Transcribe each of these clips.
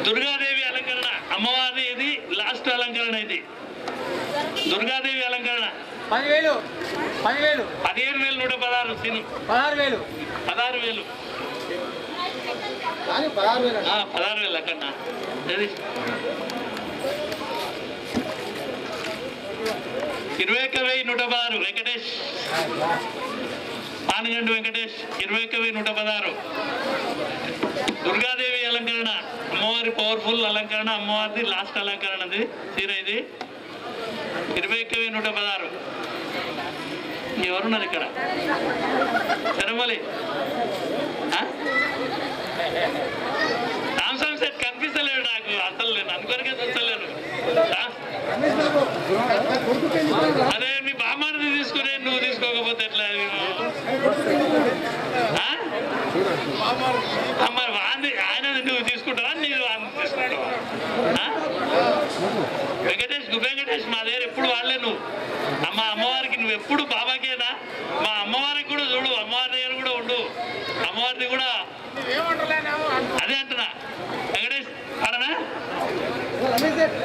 దుర్గాదేవి అలంకరణ అమ్మవారి ఇది లాస్ట్ అలంకరణ. ఇది దుర్గాదేవి అలంకరణ 10,000 15,116 సీను 16,000 16,000 అక్కడనా. అది 21,116 వెంకటేష్ పానగండు వెంకటేష్ 21,116. దుర్గాదేవి అలంకరణ అమ్మవారి పవర్ఫుల్ అలంకరణ అమ్మవారిది లాస్ట్ అలంకరణ. అది చీర ఇది 21,116. ఎవరున్నారు ఇక్కడ తిరుమలి సామ్సంగ్ సెట్ కనిపిస్తలేడు నాకు అసలు. నేను అనుకోనికే చూస్తలేను. అదే మీ బామ్మారిని తీసుకుని నువ్వు తీసుకోకపోతే ఎట్లా? మరి వాంది ఆయన నువ్వు తీసుకుంటావా నీవు తీసుకుంటావా? వెంకటేష్ మా దగ్గర ఎప్పుడు వాళ్ళే. నువ్వు అమ్మవారికి నువ్వు ఎప్పుడు బాబాకేనా? మా అమ్మవారికి కూడా చూడు, అమ్మవారి దగ్గర కూడా ఉండు. అమ్మవారిది కూడా అదే అంటున్నా. వెంకటేష్ ఆడనా?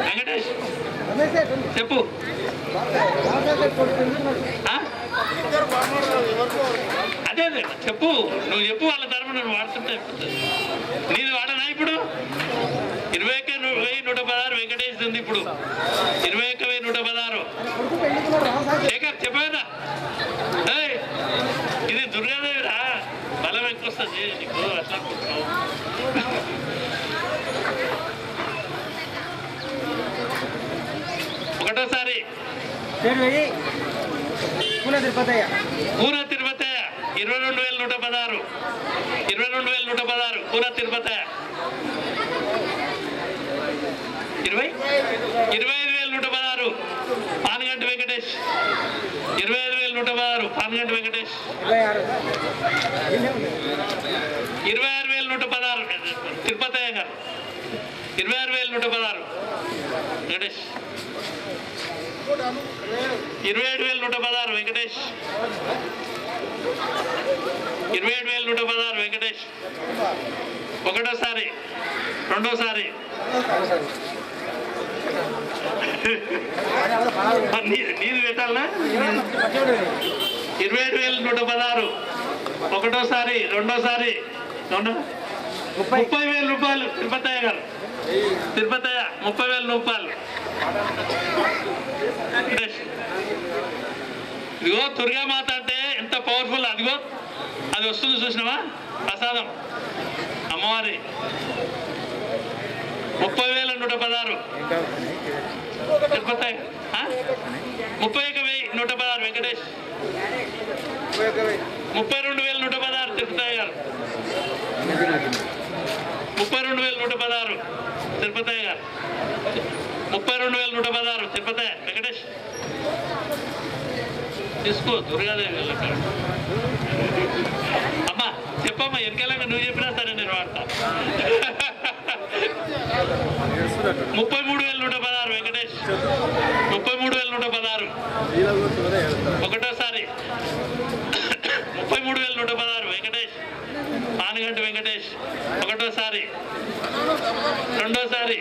వెంకటేష్ చెప్పు. అదే అదే చెప్పు, నువ్వు చెప్పు. వాళ్ళ తరపున నువ్వు వాడుతుంటే నీది వాడనా? ఇప్పుడు 21,116 వెంకటేష్ ఉంది. ఇప్పుడు 21,116 శేఖర్ చెప్పేదా? ఇది దుర్గాదేవిరా, బలం ఎక్కువ వస్తుంది నీకు. అట్లా ఒకటోసారి పూన తిరుపతయ్య 22,116 పూన తిరుపతయ్య 25,116 పానగంటి వెంకటేష్ 25,116 పానగంటి వెంకటేష్ 26,116 తిరుపతయ్య గారు 26,116 వెంకటేష్ 27,116 వెంకటేష్ 27,116 వెంకటేష్. ఒకటోసారి రెండోసారి నీది పెట్టాలనా? 27,116 ఒకటోసారి రెండోసారి 30,000 రూపాయలు తిరుపతయ్య గారు. 30,000 రూపాయలు. ఇదిగో దుర్గామాత అంటే ఎంత పవర్ఫుల్. అదిగో అది వస్తుంది చూసినావా ప్రసాదం అమ్మవారి. 30,116 తిరుపతి. 31,116 వెంకటేష్. 32,116 తిరుపతయ్య గారు. 32,116 తిరుపతయ్య గారు. 32,116 తిరుపతయ్య వెంకటేష్. తీసుకో దుర్గాదేవి. అమ్మా చెప్పమ్మా, ఎంకెలాగా నువ్వు చెప్పినా సరే నేను వాడతా. 33,116 వెంకటేష్. 33,116 ఒకటోసారి. 33,116 వెంకటేష్ పానగంటి వెంకటేష్. ఒకటోసారి రెండోసారి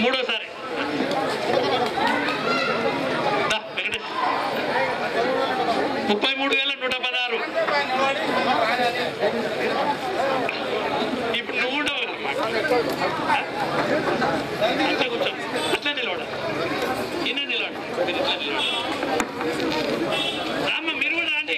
మూడోసారి వెంకటేష్. 33,116 ఇప్పుడు నువ్వు ఉండవు అట్లా కూర్చో, అట్లా నిలవడ. ఈయన నిలవడు, మీరు ఇట్లా నిలవడు. రామ్మ మీరు కూడా రండి.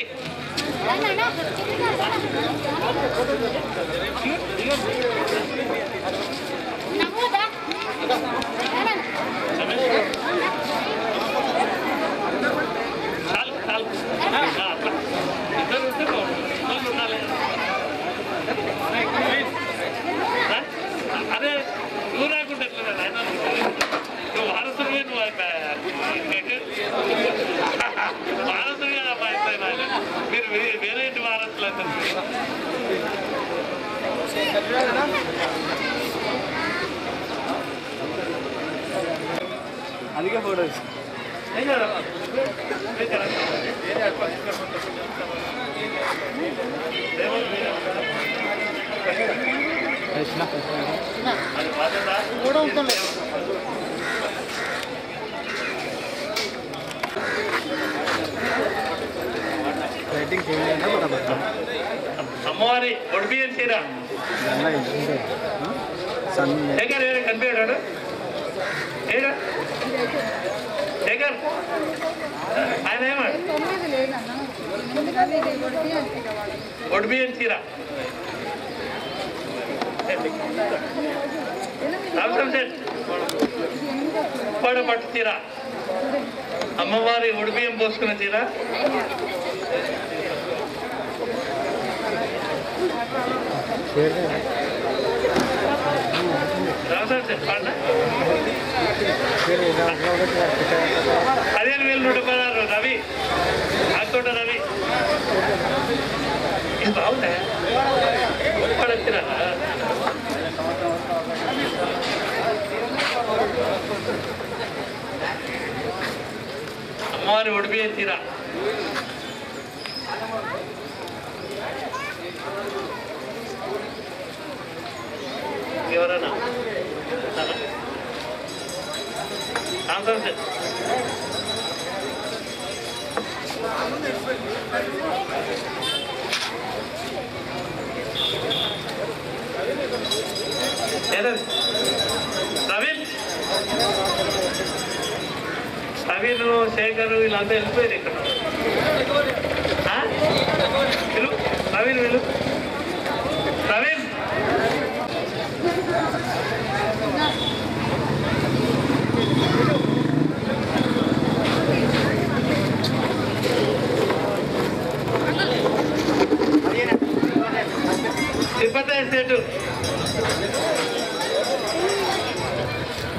చాలు చాలు ఇద్దరు ఉంటే ఉండాలి. అదే నువ్వు రాకుండా ఎట్లా ఆయన నువ్వు వారసుడివే. నువ్వు వారసుడు కదా మా ఇంట్లో. మీరు వేరే ఇంటి వారసులు అంటే అందుకే ఫోటో అది బాధ్యత అమ్మవారి ఒడిపిఎన్ చీర శేఖర్ ఏడా కనిపించాడు ఏడా శేఖర్ ఆయన ఏమాడు ఒడిపిఎన్ చీర పట్టు చీర అమ్మవారి ఒడిబియ్యం పోసుకున్న చీర పదిహేను వేలు 116 రవి ఆకోట రవి ఇది బాగుందా పడొచ్చిన అమ్మవారి ఒడిబియ్యం చీర ఎవరన్నా ప్రవీణ్ ప్రవీణ్ శేఖర్ వీళ్ళంతా వెళ్ళిపోయారు ఇక్కడ వీళ్ళు ప్రవీణ్ వీళ్ళు ప్రవీణ్ తిరుపతి ఎస్టేటు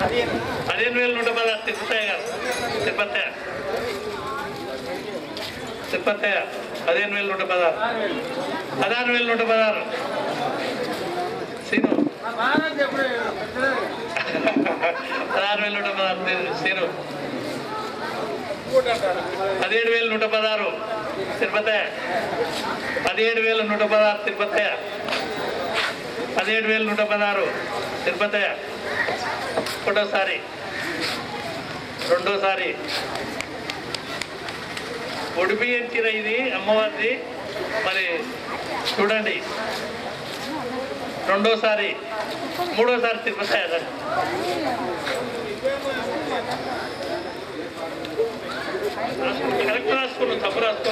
15,116 తిరుపతయ్య గారు తిరుపతయ్య 15,116 16,116 సీను 16,116 సీను 17,116 తిరుపతయ్య 17,116 తిరుపతయ్య 17,116 తిరుపతయ్య ఒకటోసారి రెండోసారి ఒడిబియ్యం చీర ఇది అమ్మవారిది మరి చూడండి రెండోసారి మూడోసారి తిరుపతయ్య సార్ కరెక్ట్ రాసుకున్నాను తప్పు రాసుకో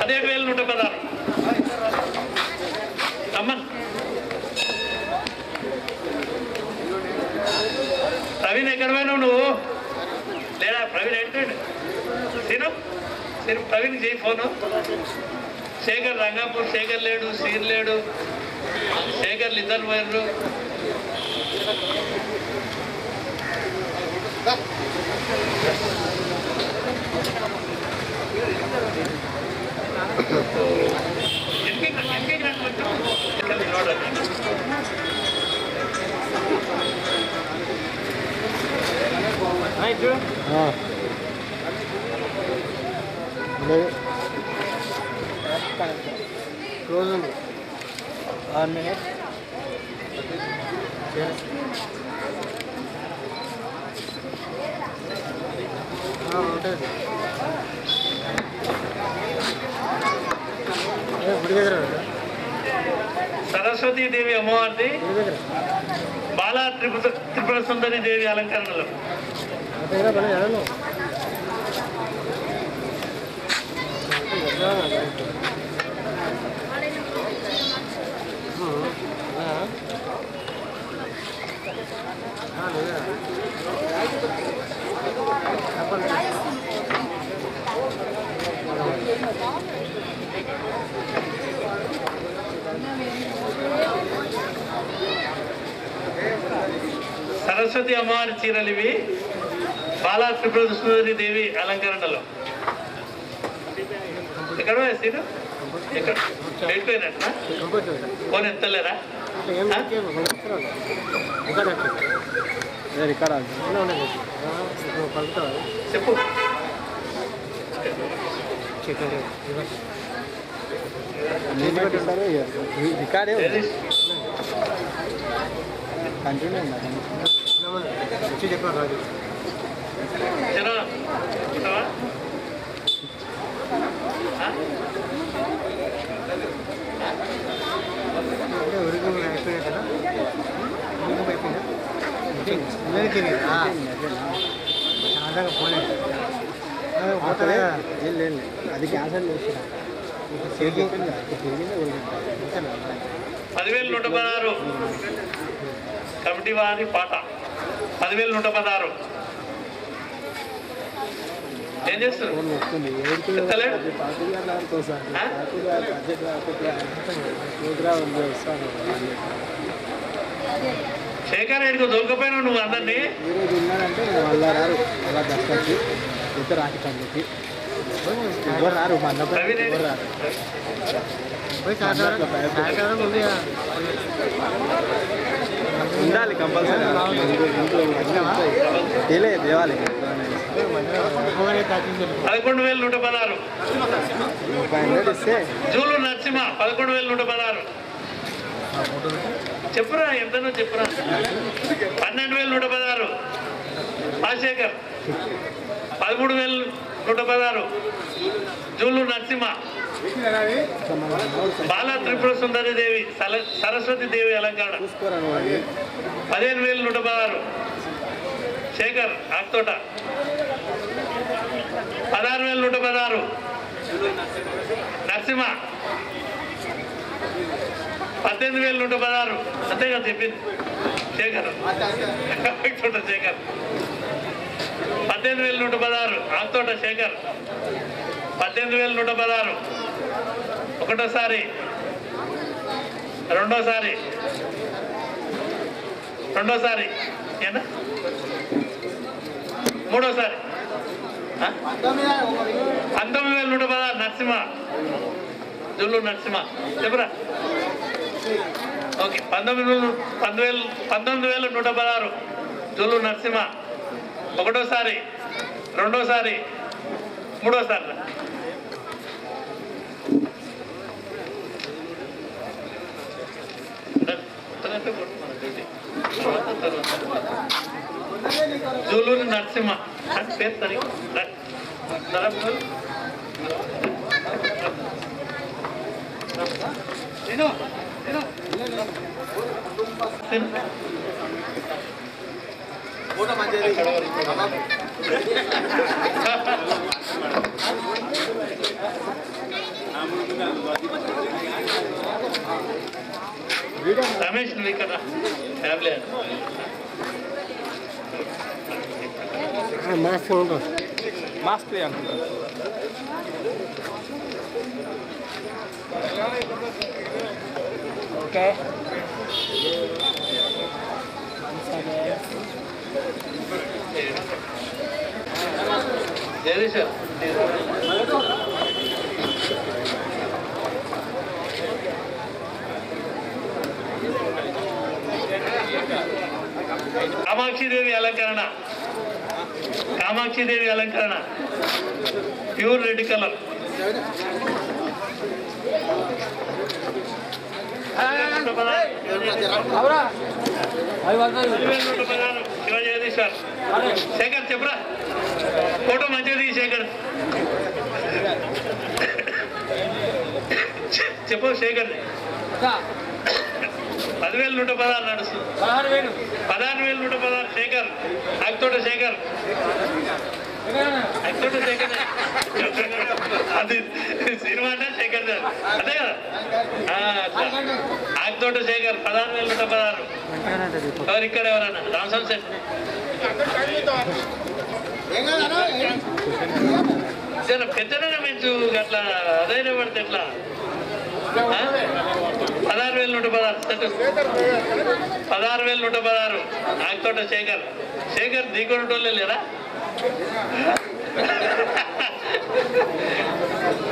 17,116 అమ్మన్ ప్రవీణ్ ఎక్కడ పోయినావు నువ్వు లేదా ప్రవీణ్ ఏంటండి సీను ప్రవీణ్ చేయి ఫోను శేఖర్ రంగాపూర్ శేఖర్ లేడు సీన్ లేడు శేఖర్లు ఇద్దరు పోయారు క్లోజ్ ఉంది 1 minute ఉంటుంది సరస్వతీ దేవి అమ్మవారిది బాలా త్రిపుర సుందరి దేవి అలంకరణలో సరస్వతి అమ్మవారి చీరలు ఇవి బాలా త్రిపుర సుందరి దేవి అలంకరణలో ఎక్కడ సీను ఎక్కడ వెళ్ళిపోయినట్నా ఫోన్ ఎత్తలేరా చెప్పు కంటిన్యూ వచ్చి చెప్పాను రాజు జరా ఉంటావా అంటే ఉరికి అయిపోయినాయి కదా ఉరికి అయిపోయిందా అందరికీ చాలా పోలేదు పోతారా ఏం లేదు అది క్యాన్సల్ చేసిన 10,116 కమిటీ వారి పాట 10,116 ఏం చేస్తారు శేఖర్ ఎడుగు దొరికిపోయినావు నువ్వు అందరినీ ఈరోజు ఉన్నారంటే వాళ్ళ రారు అలా దర్శనకి ఇద్దరు రాకి పనులకి ఎవరు రారు మా అన్న ఎవరు రారు ఉండాలి కంపల్సరీ తెలియదు దేవాలి 11,116 ఇస్తే జూలు నరసింహ 11,116 చెప్పురా ఎంతనో చెప్పురా 12,116 రాజశేఖర్ 13,116 జూలు నరసింహ బాల త్రిపుర సుందరి దేవి సరస్వతి దేవి అలంకార 15,116 శేఖర్ ఆక్తోట 16,116 నరసింహ 18,116 అంతేగా చెప్పింది శేఖర్ ఆక్తోట శేఖర్ 18,116 ఆక్తోట శేఖర్ 18,116 ఒకటోసారి రెండోసారి ఏనా మూడోసారి 19,116 నరసింహ జుల్లు నరసింహ చెప్పరా ఓకే 19,116 జుల్లు నరసింహ ఒకటోసారి రెండోసారి మూడోసారి జూలూరు నరసింహ అని పేరు తనకి రమేష్ నువ్వు ఇక్కడ ఫ్యామిలీ మాస్క్ ఉంటుంది మాస్క్ ఓకే జగదీష్ కామాక్షిదేవి అలంకరణ pure red colour Shiva Jagadishwar Shekhar చెప్పరా ఫోటో మంచిది శేఖర్ చెప్పు శేఖర్ 10,116 నడుస్తుంది 16,116 శేఖర్ అక్తోట శేఖర్ అది సినిమా అంటే శేఖర్ సార్ అదే కదా అక్తోట శేఖర్ 16,116 ఎవరు ఇక్కడ ఎవరన్నా రామసం సెట్ పెద్దనే పెంచు అట్లా అదైనా పడితే ఎట్లా 16,116 నాకుతోట శేఖర్ దిగుంటోళ్ళే లేరా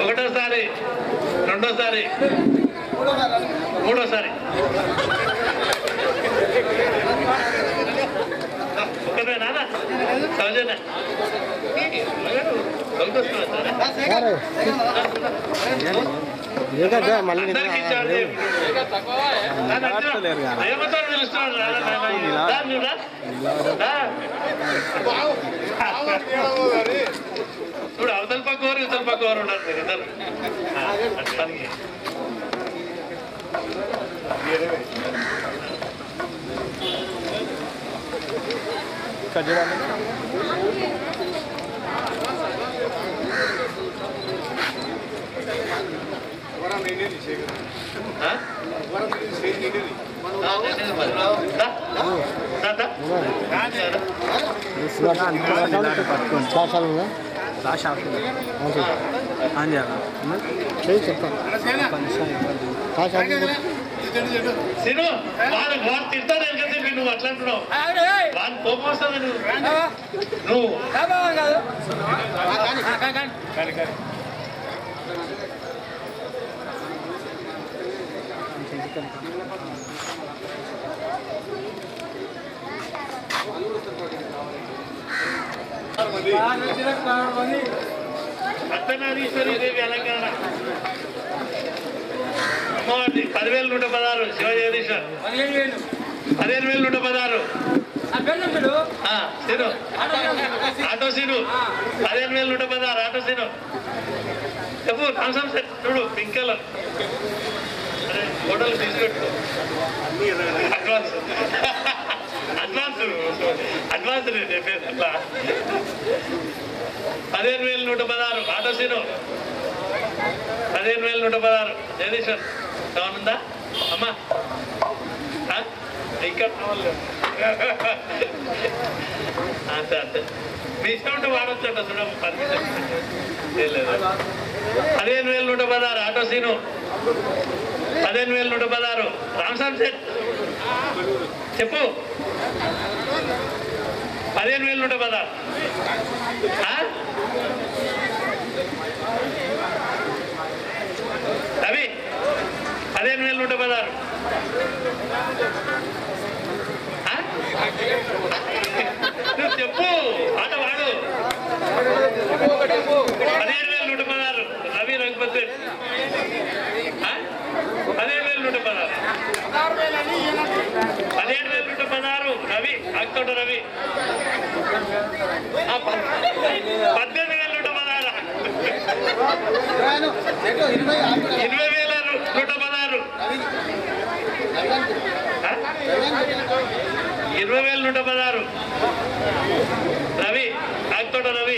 ఒకటోసారి రెండోసారి మూడోసారి ఒకటేనా సౌజన్య దొరికొస్తున్నా మళ్ళీ అందరికీ ఇచ్చాడు చెప్పు. ప్రేమతో పిలుస్తున్నాడు రా, రా, రా, రా, నువ్వు రా. రా. చూడు అవతల పక్క వారు ఇవతల పక్క వారు ఉన్నారు మీరు ఇద్దరు. అట్లాగే. ఆ? సిను వాడు తింటాడు కదా నువ్వు అట్లా అంటున్నావు. వాడు కోపం వస్తుంది నువ్వు అర్ధనారీశ్వరీ దేవి అలంకరణ అమ్మవారి 10,116 శివ జగదీశ్వర్ 15,116 సీను ఆటో సీను 15,116 ఆటో సీను చెప్పు రామసం సెట్ చూడు పింక్ కలర్ ఫోటోలు తీసుకెట్టు అడ్వాన్స్ అడ్వాన్స్ అడ్వాన్స్ నేను చెప్పేది అట్లా 15,116 ఆటో సీను 15,116 జగదీశ్వర్ కావాలందా అమ్మా ఇంకా కావాలి అంతే అంతే మీ ఇష్టం ఉంటే వాడొచ్చట చూడమ్మ పర్మిషన్ లేదు 15,116 ఆటో సీను 15,116 రామస్వామి సెట్ చెప్పు 15,116 రవి 15,116 నువ్వు చెప్పు ఆట వాడు 15,116 రవి రఘుపతి 15,116 17,116 రవి అక్తోట రవి 18,116 20,116 20,116 రవి అక్తోట రవి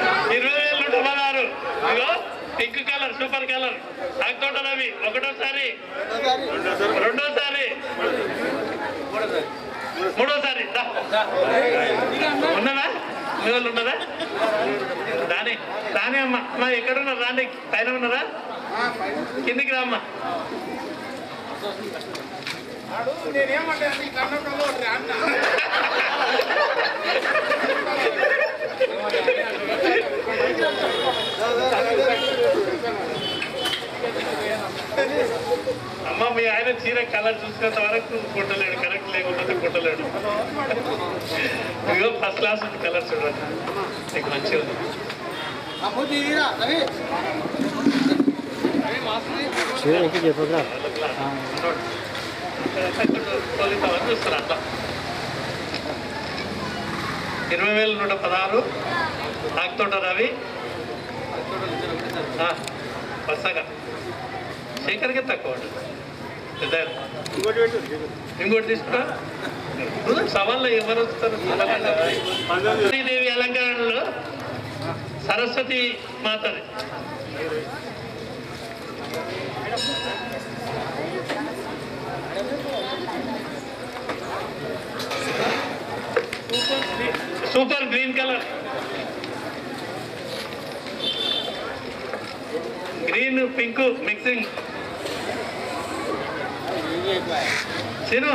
20,116 ఇగో pink colour super colour Akthota Ravi ఒకటోసారి రెండోసారి మూడోసారి ఉన్నదా మీ వాళ్ళు ఉన్నదా రాని రాని అమ్మ అమ్మ ఎక్కడున్నారు రాండి పైన ఉన్నారా కిందికి రామ్మా అమ్మ మీ ఆయన చీర కలర్ చూసినంత వరకు కొట్టలేడు కరెక్ట్ లేకుండా కొట్టలేడు ఇగో ఫస్ట్ క్లాస్ ఉంది కలర్ చూడండి నీకు మంచిగా ఉంది చూస్తారు అట్లా 20,116 ఆకుతోట రవి వరుసగా శేఖర్కే తక్కువ ఇంకోటి తీసుకుంటా సవాళ్ళు ఎవరు వస్తారు దేవి అలంకరణలో సరస్వతి మాతది super green colour green pink mixing Seenu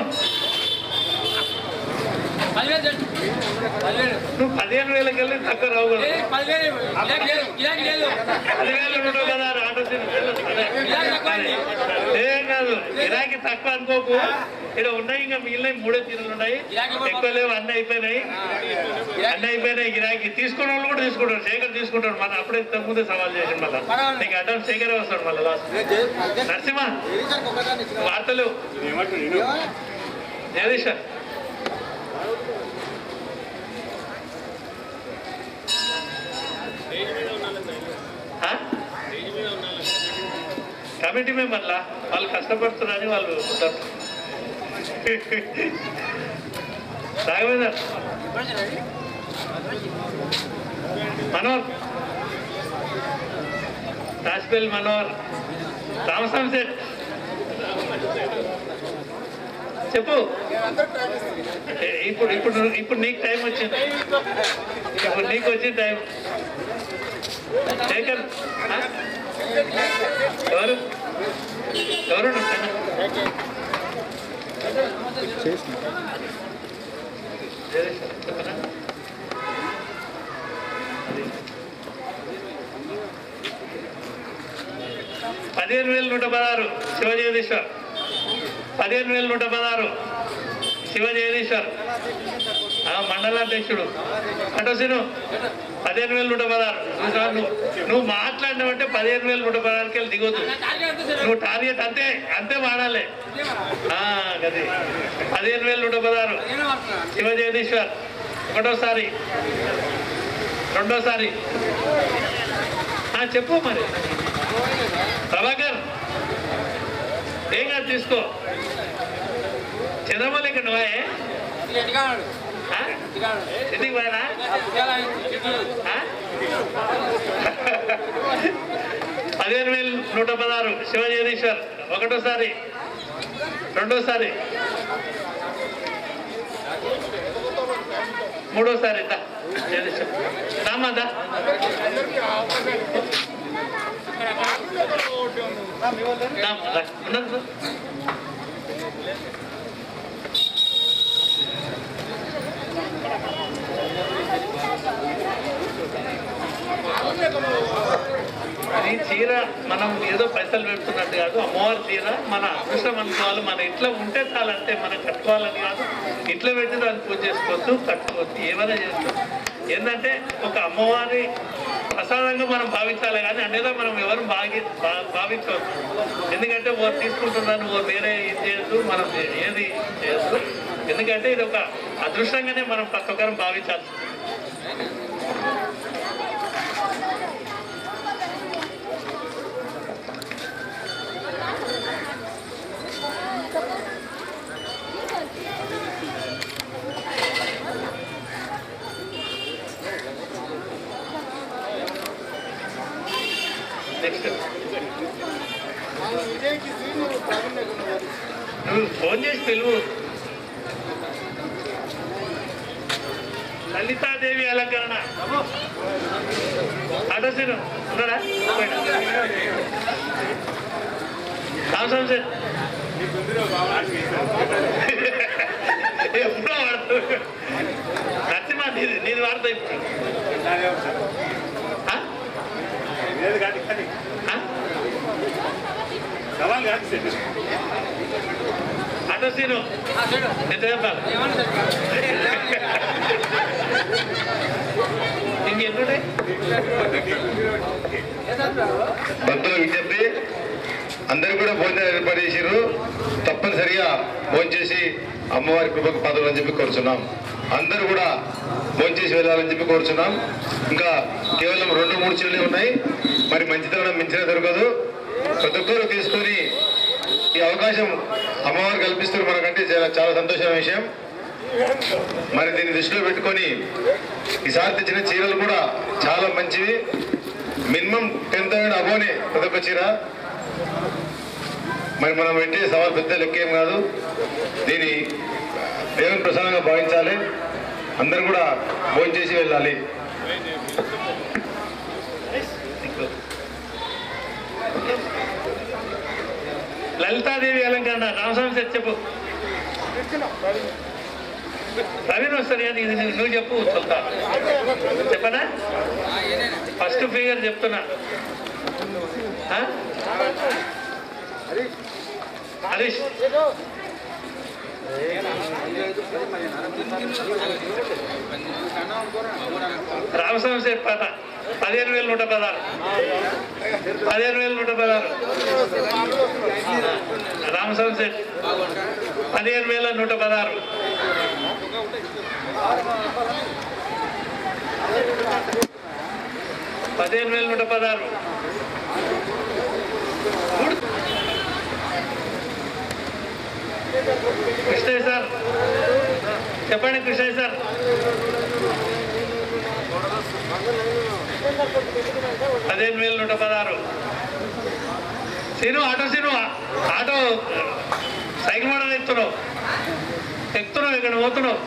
నువ్వు 15,000 వెళ్ళి తక్కువ రావు 10,116 ఆటో సీను ఏం కాదు గిరాకీ తక్కువ అనుకోకు ఇక్కడ ఉన్నాయి ఇంకా మిగిలిన 3 చీరలు ఉన్నాయి ఎక్కువ లేవు అన్నీ అయిపోయినాయి అన్నీ అయిపోయినాయి గిరాకీ తీసుకున్న వాళ్ళు కూడా తీసుకుంటారు శేఖర్ తీసుకుంటాడు మన అప్పుడే ముందే సవాల్ చేసి మళ్ళీ నీకు అడ్డం శేఖరే వస్తాడు మళ్ళీ లాస్ట్ నరసింహ వార్తలు జగదీష్ కమిటీ మెంబర్లా వాళ్ళు కష్టపడుతున్నారని వాళ్ళు రాఘవేంద్ర మనోహర్ రాజ్పేల్ మనోహర్ రామస్వామి సెట్ చెప్పు ఇప్పుడు ఇప్పుడు ఇప్పుడు నీకు టైం వచ్చింది ఇప్పుడు నీకు వచ్చిన టైం శేఖర్ ఎవరు ఎవరు చెప్పనా 15,116 శివజగదీశ్వర్ 15,116 శివజగదీశ్వర్ మండలాధ్యక్షుడు అటోసిను 15,116 నువ్వు మాట్లాడినావంటే 15,116కి వెళ్ళి దిగొద్దు నువ్వు టార్గెట్ అంతే అంతే వాడాలి గది 15,116 శివజగదీశ్వర్ ఒకటోసారి రెండోసారి చెప్పు మరి ప్రభాకర్ ఏం కాదు తీసుకో చంద్రమౌళి ఇక్కడ నువ్వే ఎందుకు పోయినా 15,116 శివజగదీశ్వర్ ఒకటోసారి రెండోసారి మూడోసారి రామాదా ఉన్నది అది చీర మనం ఏదో పైసలు పెడుతున్నట్టు కాదు అమ్మవారి చీర మన అదృష్టం అనుకోవాలి మన ఇంట్లో ఉంటే చాలంటే మనం కట్టుకోవాలని కాదు ఇంట్లో పెట్టి దాన్ని పూజ చేసుకోవచ్చు కట్టుకోవచ్చు ఏమైనా చేసుకోవచ్చు ఏంటంటే ఒక అమ్మవారి ప్రసాదంగా మనం భావించాలి కానీ అనేదో మనం ఎవరు భావించవచ్చు ఎందుకంటే వారు తీసుకుంటున్నాను వారు వేరే ఏం చేయొద్దు మనం ఏది చేయొద్దు ఎందుకంటే ఇది ఒక అదృష్టంగానే మనం ప్రతి ఒక్కరం భావించాల్సి నెక్స్ట్ నువ్వు ఫోన్ చేసి పిలువు లలితాదేవి అలంకరణ అడ్రస్ను ఉన్నాడా సాంసం సార్ ఎప్పుడో వాడుతూ నచ్చిమా నేను వాడతా ఇప్పుడు అడ్రస్ను ఎంత చెప్పాలి ఇంకెంటుండే భక్తుల విజ్ఞప్తి అందరూ కూడా భోజనం ఏర్పాటు చేసారు తప్పనిసరిగా భోజనం చేసి అమ్మవారి కృపకు పాదాలని చెప్పి కోరుచున్నాం అందరూ కూడా భోజనం చేసి వెళ్ళాలని చెప్పి కోరుచున్నాం ఇంకా కేవలం 2-3 చీరలే ఉన్నాయి మరి మంచితనం మించిన దొరకదు ప్రతి ఒక్కరు తీసుకొని ఈ అవకాశం అమ్మవారు కల్పిస్తున్నారు మనకంటే చాలా సంతోషమైన విషయం మరి దీన్ని దృష్టిలో పెట్టుకొని ఈసారి తెచ్చిన చీరలు కూడా చాలా మంచివి మినిమం 10,000 అబోనే ప్రతి ఒక్క చీర మరి మనం పెట్టే సవాల్ పెద్ద లెక్కేం కాదు దీన్ని దేవుని ప్రసాదంగా భావించాలి అందరూ కూడా భోజనం చేసి వెళ్ళాలి లలితాదేవి అలంకరణ రామస్వామి సార్ చెప్పు ప్రవీణ్ వస్తారు కానీ ఇది నువ్వు చెప్పు చల్తా చెప్పనా ఫస్ట్ ఫిగర్ చెప్తున్నా హరీష్ రామస్వామి సెట్ పాట 15,116. 15,116. రామస్వామి సెట్ 15,116. 15,116. కృష్ణయ్య సార్ చెప్పండి. Krishnaiah sir 15,116. Seenu auto auto cycle model ఎక్కుతున్నావు ఇక్కడ పోతున్నావు.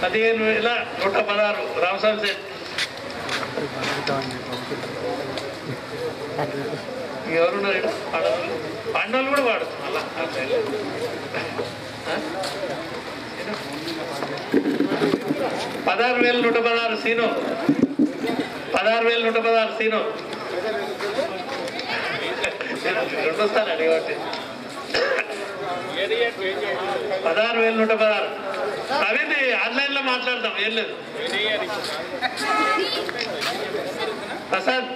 15,116. రామస్వామి సెట్. ఎవరున్నారు ఇక్కడ? పాండవులు కూడా వాడుతున్నారు అలా. 16,116. సీను 16,116. సీను రెండోసారి అడిగబట్టి 16,116. అవేంటి ఆన్లైన్ లో మాట్లాడతాం, ఏం లేదు. ప్రసాద్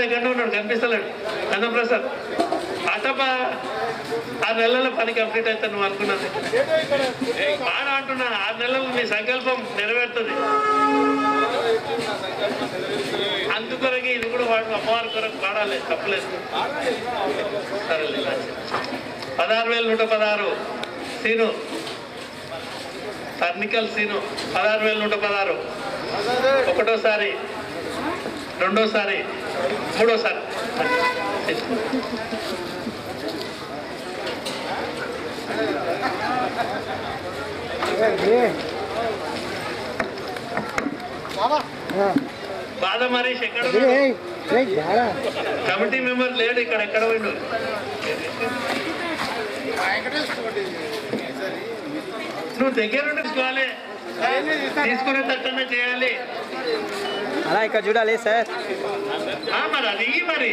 ఎక్కడ ఉన్నాడు? కనిపిస్తలేడు. అన్న ప్రసాద్ ఆటప్ప 6 నెలల పని కంప్లీట్ అవుతుంది నువ్వు అనుకున్నది. ఆడ అంటున్నా 6 నెలలు నీ సంకల్పం నెరవేరుతుంది. అందుకొరకే ఇది కూడా వాడు అమ్మవారి కొరకు వాడాలి, తప్పలేదు. సరేలే. 16,116. సీను టర్నికల్ సీను 16,116. ఒకటోసారి, రెండోసారి, మూడోసారి. బాధ మరీష్ ఎక్కడ? కమిటీ మెంబర్ లేడు ఇక్కడ. ఎక్కడ పోయిండు? నువ్వు దగ్గర ఉండుకోవాలి, తీసుకునే తట్టనే చేయాలి. అలా ఇక్కడ చూడాలి సార్. మరి అది మరి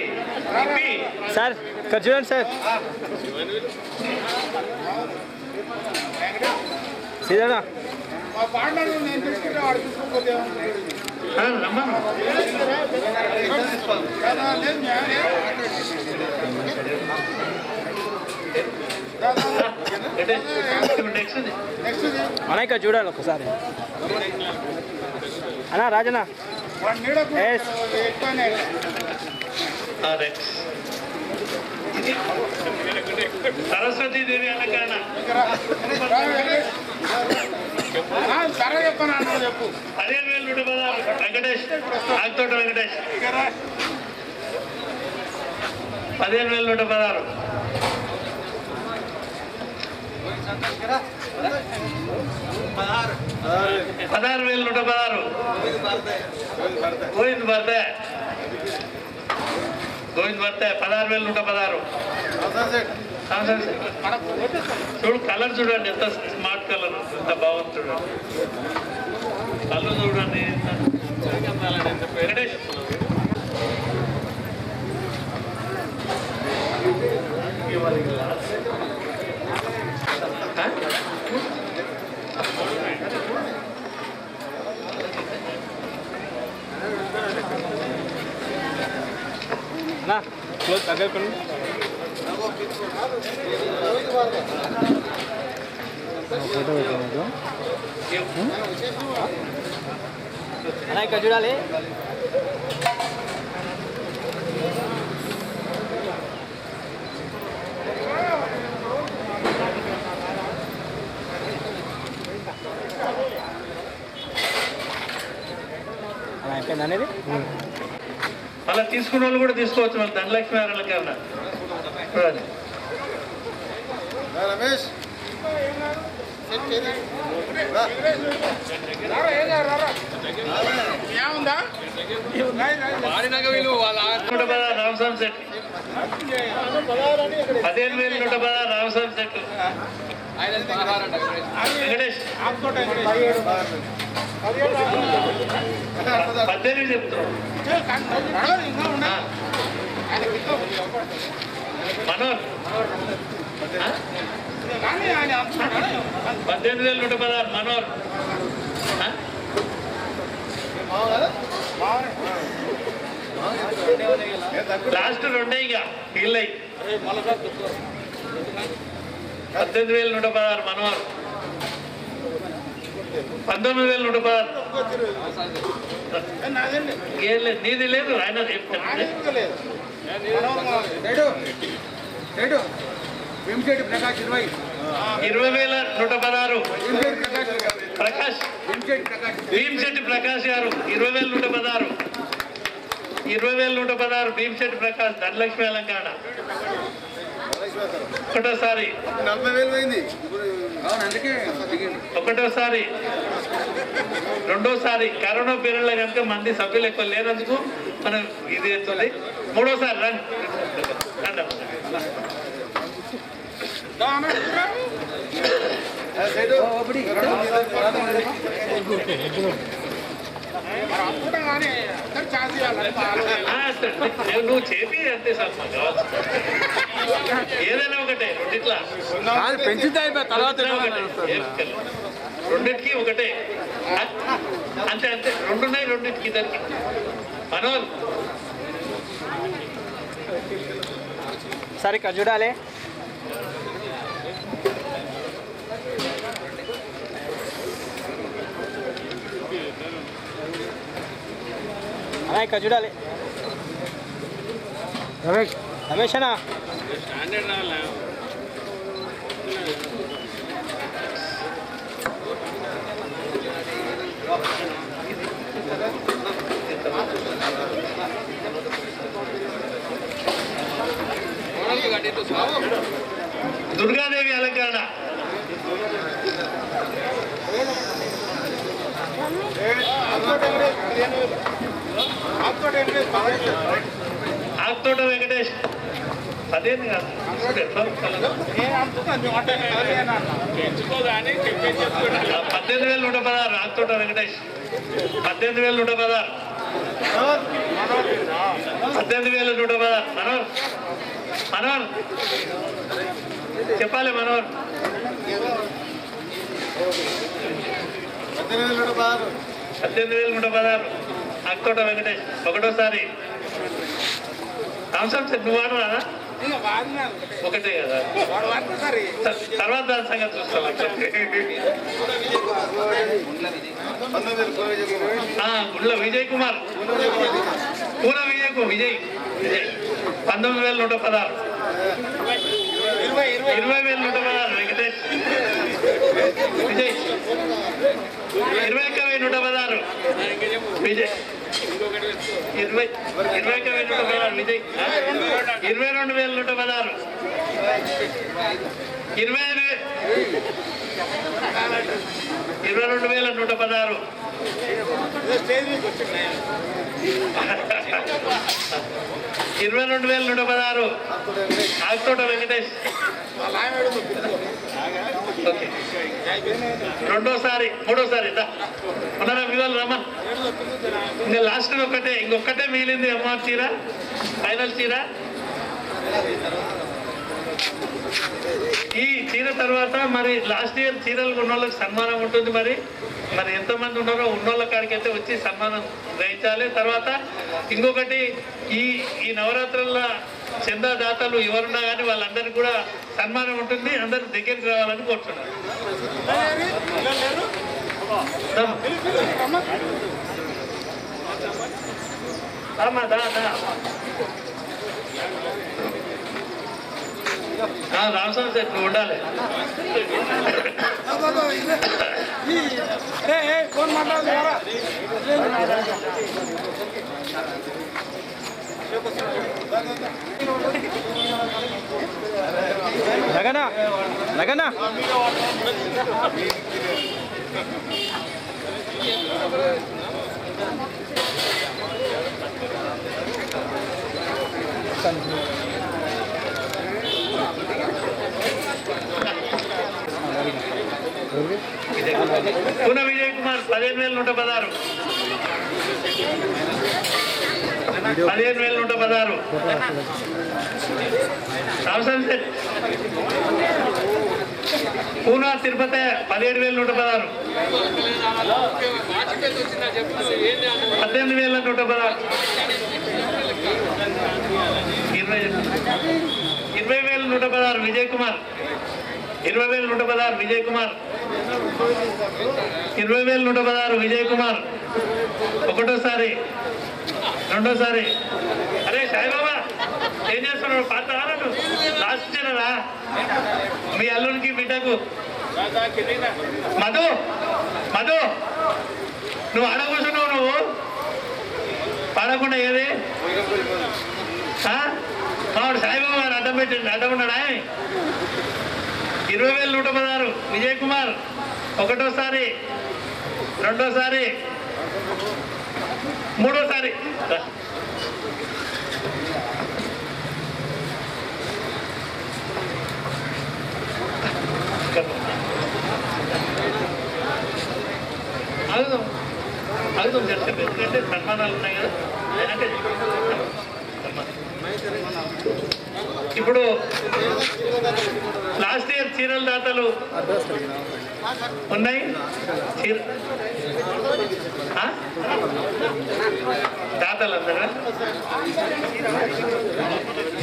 సార్ ఇక్కడ చూడండి సార్. సీదనా రమ్మను. అన్నా ఇక్కడ చూడాలి ఒకసారి. అన్నా రాజనా సరస్వతీ దేవి అన్నకాన 15,116. వెంకటేష్ ఆకుతోట వెంకటేష్ 15,116. 16,116. గోవింద్ భర్తే 16,116. చూడు కలర్ చూడండి, ఎంత స్మార్ట్ కలర్, ఎంత బాగుంది చూడండి. కలర్ చూడండి. వెంకటేష్ క్లోజ్ దగ్గర ఫోటో పెట్టలేదు. అలా ఇక్కడ చూడాలి. అలా అయిపోయింది అనేది. అలా తీసుకున్న వాళ్ళు కూడా తీసుకోవచ్చు. మన ధనలక్ష్మి నారాయణ కన్నా చూడండి. రమేష్ రామస్వామి సెట్ 15,116. రామస్వామి సెట్ వెంకటేష్ 18 చెప్తున్నావు. మనోర్ 18,116 మనోహర్. లాస్ట్ రెండే ఇక వీళ్ళై. 18,116 మనోహర్. 19,116. ఏం లేదు, నీది లేదు, ఆయన చెప్తాను. 20,116 ప్రకాష్, భీమశెట్టి ప్రకాష్ గారు. 20,116. 20,116 భీమశెట్టి ప్రకాష్, ధనలక్ష్మి అలంకార. ఒకటోసారి 40,000 ఒకటోసారి. రెండోసారి కరోనా పీరియడ్లో కనుక మంది సభ్యులు ఎక్కువ లేనందుకు మనం ఇది అవుతుంది. మూడోసారి రండి. నువ్వు చేపి అంతే సార్, మాకు కావచ్చు. ఏదైనా ఒకటే రెండిట్లా పెంచుతాయి తర్వాత రెండింటికి ఒకటే అంతే అంతే. రెండున్నాయి రెండింటికి ఇద్దరికి. మనోహర్ సరే ఇక్కడ చూడాలి. అలా ఇక్కడ చూడాలి. రమేష్ రమేష్ అన్నా దుర్గాదేవి అలంకరణ. ఆకుతోట వెంకటేష్. 15 కాదు, 18,116 ఆకుతోట వెంకటేష్. 18,116. 18,116 మనోహర్. మనోహర్ చెప్పాలి. మనోహర్ 18,116 ఆకుతోట వెంకటేష్. ఒకటోసారి అంశం నువ్వు వాడరా? ఒకటే కదా, తర్వాత దాని సంగతి చూస్తాం. గుళ్ళ విజయ్ కుమార్, పూర విజయ్ 19,116. 20,116 వెంకటేష్. విజయ్ 21,116 విజయ్. 21,116 విజయ్. 22,116. 22,116. 22,116 ఆకుతోట వెంకటేష్. ఓకే, రెండోసారి మూడోసారి ఉన్నారా మీ వాళ్ళు? రమ్మన్. ఇంకా లాస్ట్ ఒకటే, ఇంకొకటే మిగిలింది. అమ్మవారి చీర, ఫైనల్ చీర. ఈ చీర తర్వాత మరి లాస్ట్ ఇయర్ చీరలు ఉన్న వాళ్ళకి సన్మానం ఉంటుంది. మరి మరి ఎంతమంది ఉన్నారో ఉన్నోళ్ళ కాడికి అయితే వచ్చి సన్మానం గ్రహించాలి. తర్వాత ఇంకొకటి, ఈ నవరాత్రుల చందాదాతలు ఎవరున్నా కానీ వాళ్ళందరికీ కూడా సన్మానం ఉంటుంది. అందరూ దగ్గరికి రావాలని కోరుతున్నారు. రామస్వామి సార్ నువ్వు ఉండాలి. లగనా లగనా పూన విజయ్ కుమార్ 15,116. 15,116 రామస్వామి సార్. పూనా తిరుపతి 17,116, 18,116, 20,116 విజయ్ కుమార్, 20,116 విజయ్ కుమార్, 20,116 విజయ్ కుమార్. ఒకటోసారి, రెండోసారి. అరే సాయిబాబా ఏం చేస్తున్నాడు? పాత లాస్ట్ ఇచ్చారా మీ అల్లుడికి బిడ్డకు? మధు మధు నువ్వు ఆడ కూర్చున్నావు, నువ్వు పాడకుండా ఏది మావాడు సాయిబాబా గారు అడ్డం పెట్టండి, అడ్డం ఉన్నాడా? 20,116 విజయ్ కుమార్. ఒకటోసారి, రెండోసారి, మూడోసారి. అడుగుదాం అడుగుదాం చెప్పండి, ఎందుకంటే సన్మానాలు ఉన్నాయి కదా. అంటే ఇప్పుడు లాస్ట్ ఇయర్ చీరల దాతలు ఉన్నాయి. దాతలు అందరా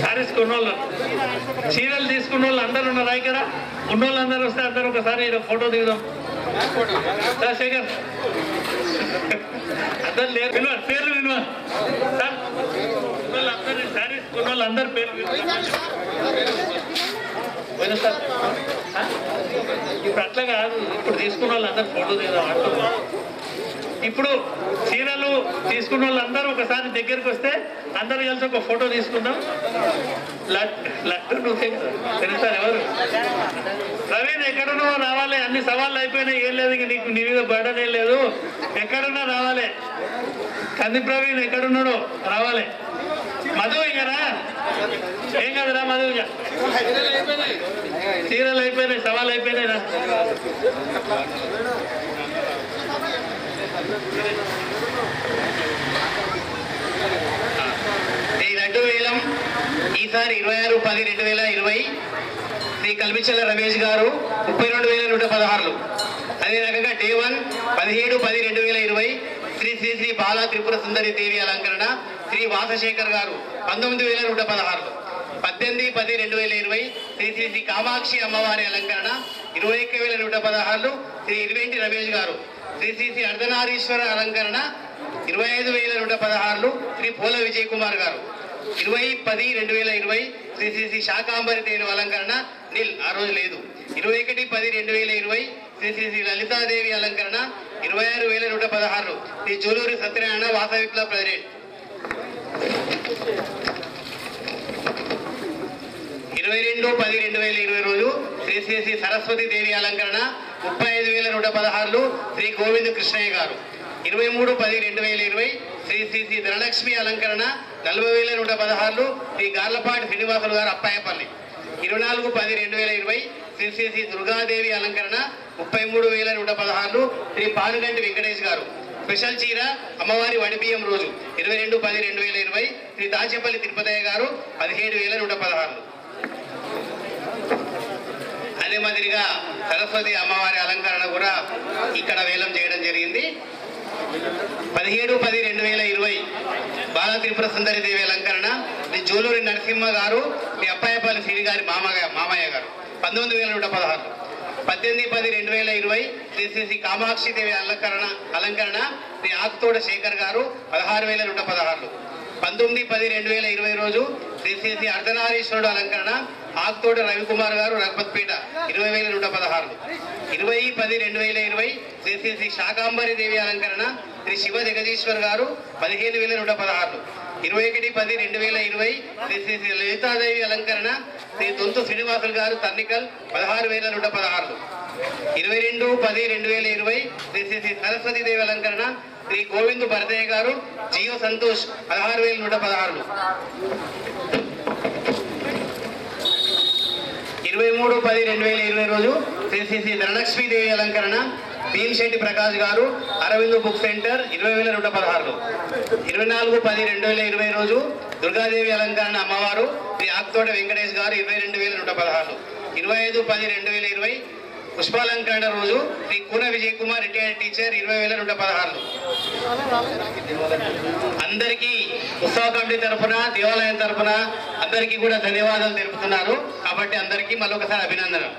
సారీస్ కొన్నోళ్ళు, చీరలు తీసుకున్న వాళ్ళు అందరూ ఉన్నారా ఇక్కడ? ఉన్నోళ్ళు అందరూ వస్తే అందరూ ఒకసారి ఫోటో దిగుదాం. శేఖర్ అందరు లేరు, విలువ పేర్లు విలువ సార్. అందరూ సారీస్ కొన్న వాళ్ళు అందరు పేర్లు పోయినా సార్. ఇప్పుడు అట్లా కాదు, ఇప్పుడు తీసుకున్న వాళ్ళు అందరు ఫోటో దిగుదాం అంటున్నాం. ఇప్పుడు చీరలు తీసుకున్న వాళ్ళందరూ ఒకసారి దగ్గరికి వస్తే అందరూ కలిసి ఒక ఫోటో తీసుకుందాం. లడ్డు నువ్వే తెలుసా ఎవరు? ప్రవీణ్ ఎక్కడున్నా రావాలి. అన్ని సవాళ్ళు అయిపోయినాయి, ఏం లేదు, నీకు నీ మీద బర్డనే లేదు. ఎక్కడున్నా రావాలి. కంది ప్రవీణ్ ఎక్కడున్నాడో రావాలి. మధు ఇకరా ఏం కదరా మధు, చీరలు అయిపోయినాయి, సవాళ్ళు అయిపోయినాయి రా. ఈ లడ్డు వేలం ఈసారి 26/10/2020 శ్రీ కల్మిచల్ల రమేష్ గారు 32,116. అదే రకంగా డే 1 17/10/2020 శ్రీ శ్రీ శ్రీ బాలా త్రిపుర సుందరి దేవి అలంకరణ శ్రీ వాసశేఖర్ గారు 19,116. 18/10/2020 శ్రీ శ్రీ శ్రీ కామాక్షి అమ్మవారి అలంకరణ 21,116 శ్రీ ఇరువెంటి రమేష్ గారు. శ్రీ శ్రీ శ్రీ అర్ధనారీశ్వర అలంకరణ 25,116 శ్రీ పోల విజయ్ కుమార్ గారు. 20/10/2020 శ్రీ శ్రీ శ్రీ శాకాంబరి దేవి అలంకరణ నిల్, ఆ రోజు లేదు. 21/10/2020 శ్రీ శ్రీ శ్రీ లలితాదేవి అలంకరణ 26,116 శ్రీ జూలూరి సత్యనారాయణ వాస విప్లవ ప్రెసిడెంట్. 22/10/2020 రోజు శ్రీ శ్రీ శ్రీ సరస్వతి దేవి అలంకరణ 35,116 శ్రీ గోవింద కృష్ణయ్య గారు. 23/10/2020 శ్రీ శ్రీ శ్రీ ధనలక్ష్మి అలంకరణ 40,116 శ్రీ గార్లపాటి శ్రీనివాసులు గారు అప్పాయపల్లి. 24/10/2020 శ్రీ శ్రీ శ్రీ దుర్గాదేవి అలంకరణ 33,116 శ్రీ పానుగంటి వెంకటేష్ గారు. స్పెషల్ చీర అమ్మవారి వడిబియ్యం రోజు 22/10/2020 శ్రీ దాచేపల్లి తిరుపతయ్య గారు 17,116. అదే మాదిరిగా సరస్వతి అమ్మవారి అలంకరణ కూడా ఇక్కడ వేలం చేయడం జరిగింది. 17/10/2020 బాలా త్రిపుర సుందరి దేవి అలంకరణ శ్రీ జూలూరి నరసింహ గారు శ్రీ అప్పాయపల్లి శ్రీ గారి మామయ్య గారు 19,116. 18/10/2020 శ్రీ శ్రీ శ్రీ కామాక్షి దేవి అలంకరణ శ్రీ ఆకుతోడ శేఖర్ గారు 16,116. 19/10/2020 రోజు శ్రీ శ్రీ శ్రీ అర్ధనారీశ్వరుడు అలంకరణ ఆకుతోట రవికుమార్ గారు రఘుపతిపేట 20,116. 20/10/2020 శ్రీ శ్రీ శ్రీ శాకాంబరి దేవి అలంకరణ శ్రీ శివ జగదీశ్వర్ గారు 15,116. 21/10/2020 శ్రీ శ్రీ శ్రీ లలితాదేవి అలంకరణ శ్రీ దొంతు శ్రీనివాసులు గారు తర్నికల్ 16,116. 22/10/2020 శ్రీ శ్రీ శ్రీ సరస్వతి దేవి అలంకరణ శ్రీ గోవిందు భరతయ్య గారు జీవ సంతోష్ 16,116. 23/10/2020 రోజు శ్రీ శ్రీ శ్రీ ధనలక్ష్మీదేవి అలంకరణ భీమశెట్టి ప్రకాష్ గారు అరవింద్ బుక్ సెంటర్ 20,116. 24/10/2020 రోజు దుర్గాదేవి అలంకరణ అమ్మవారు శ్రీ ఆకుతోట వెంకటేష్ గారు 22,116. 25/10/2020 పుష్పాలంకరణ రోజు శ్రీ కూన విజయ్ కుమార్ రిటైర్డ్ టీచర్ 20,116. అందరికీ ఉత్సవ కమిటీ తరఫున దేవాలయం తరఫున అందరికీ కూడా ధన్యవాదాలు తెలుపుతున్నారు. కాబట్టి అందరికీ మరొకసారి అభినందనలు.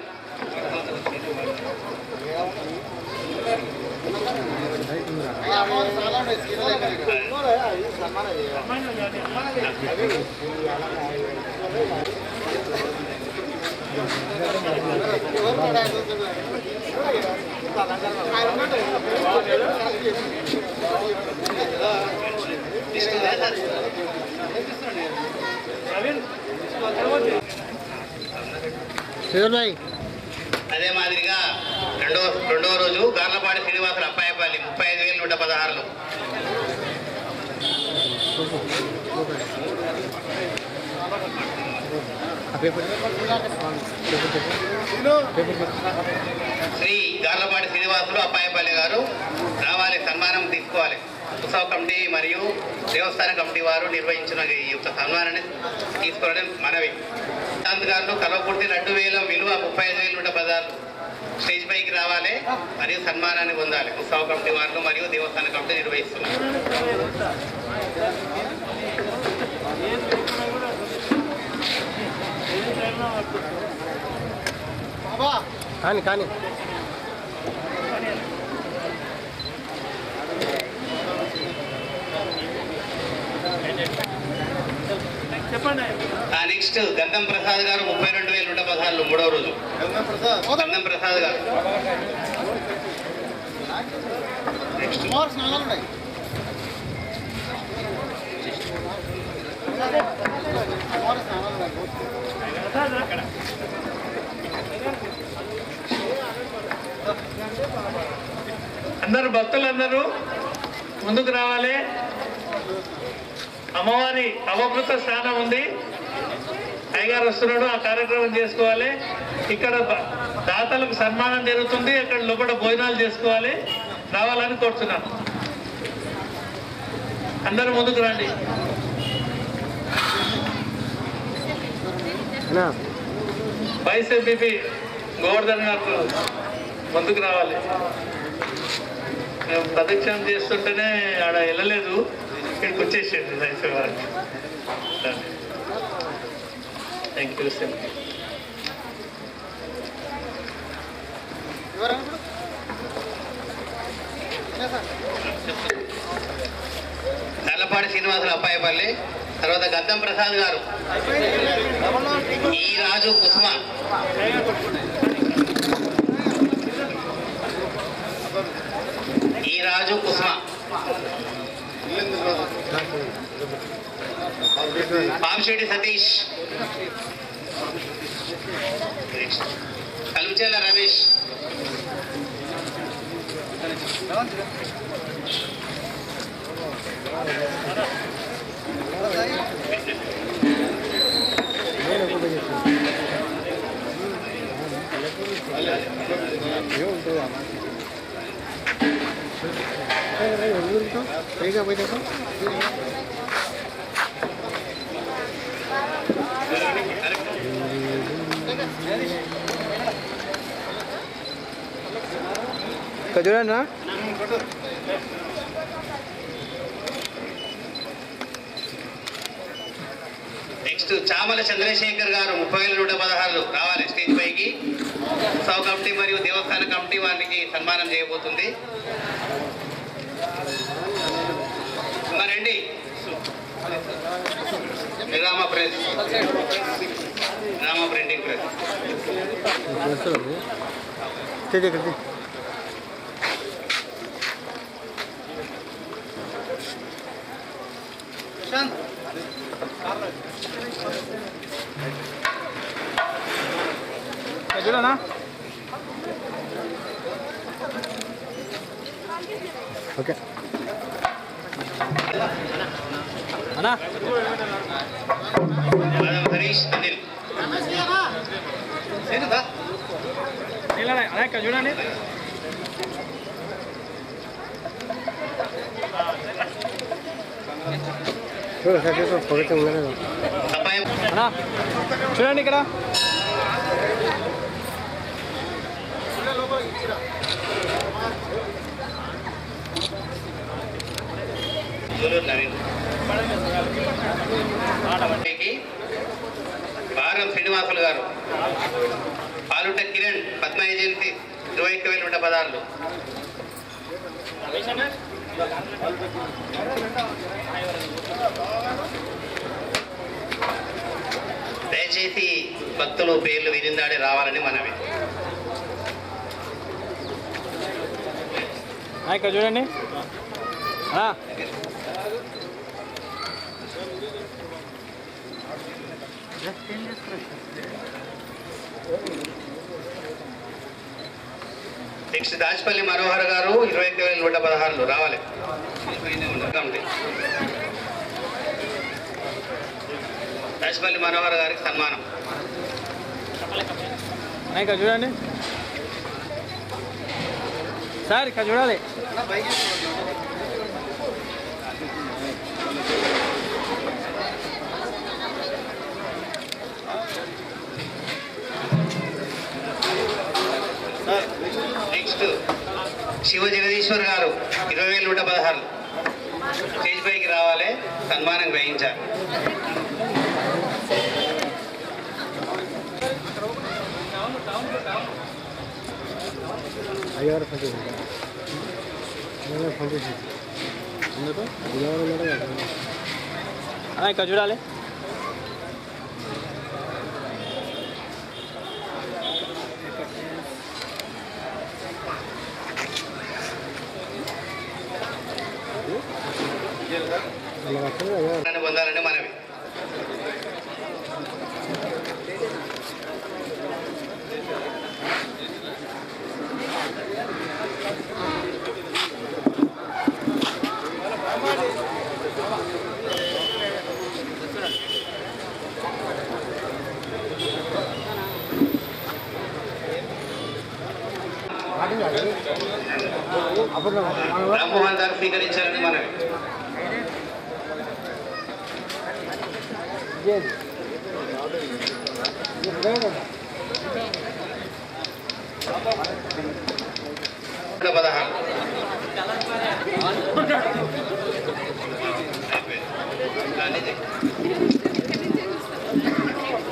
అదే మాదిరిగా రెండవ రోజు గార్లపాడి శ్రీనివాసులు అప్పాయపల్లి 35,116. శ్రీ గార్లపాడి శ్రీనివాసులు అప్పాయపల్లి గారు రావాలి, సన్మానం తీసుకోవాలి. ఉత్సవ కమిటీ మరియు దేవస్థాన కమిటీ వారు నిర్వహించిన ఈ యొక్క సన్మానాన్ని తీసుకోవడం మనవి. గారు కల్వకుర్తి 2,000 విలువ 35,116 స్టేజ్ పైకి రావాలి మరియు సన్మానాన్ని పొందాలి. ఉత్సవ కమిటీ వారు మరియు దేవస్థాన కమిటీ నిర్వహిస్తున్నారు. కానీ నెక్స్ట్ గంధం ప్రసాద్ గారు 32,116 మూడవ రోజు. గంధం ప్రసాద్ గారు అందరూ భక్తులందరూ ముందుకు రావాలి. అమ్మవారి అవభృత స్నానం ఉంది, అయ్యగారు వస్తున్నాడు, ఆ కార్యక్రమం చేసుకోవాలి. ఇక్కడ దాతలకు సన్మానం జరుగుతుంది, అక్కడ లోపల భోజనాలు చేసుకోవాలి. రావాలని కోరుతున్నాను. అందరూ ముందుకు రండి. వైస్ ఎంపీపీ గోవర్ధన్ గారు ముందుకు రావాలి. మేము ప్రదక్షిణం చేస్తుంటేనే ఆడ వెళ్ళలేదు, ఇక్కడికి వచ్చేసేది వైస్ వారికి. Thank you sir. Nallapati Srinivasulu Appayapalli, తర్వాత గద్దం ప్రసాద్ గారు, ఈ రాజు కుసుమ, ఈ రాజు కుసుమ, పాంశెట్టి సతీష్, కలుచెల రమేష్, ఖజూరానా నెక్స్ట్ చామల చంద్రశేఖర్ గారు 30,116 రావాలి స్టేజ్ పైకి. ఉత్సవ కమిటీ మరియు దేవస్థాన కమిటీ వారికి సన్మానం చేయబోతుంది. మరండి Rama press, Rama printing press. Khajurana okay అన్నా హరీష్ అనిల్ అదే ఖజూరాని అన్నా చూడండి ఇక్కడ పాలుట కిరణ్ పద్మ ఏజెన్సీ 21,116. దయచేసి భక్తులు పేర్లు విరిందాడి రావాలని మనవి. ఇక్కడ చూడండి. నెక్స్ట్ దాచిపల్లి మనోహర్ గారు 21,116 రావాలి. దాచిపల్లి మనోహర్ గారికి సన్మానం. ఇక్కడ చూడండి సార్, ఇక్కడ చూడాలి. నెక్స్ట్ శివ జగదీశ్వర్ గారు 20,116 స్టేజ్ పైకి రావాలి, సన్మానం గ్రహించాలి. అయ్యవారు పనిచేసింది ఎందుకు ఇక్కడ చూడాలి. పొందాలని మనవి. రామ్మోహన్ గారు స్వీకరించాలని మనవి.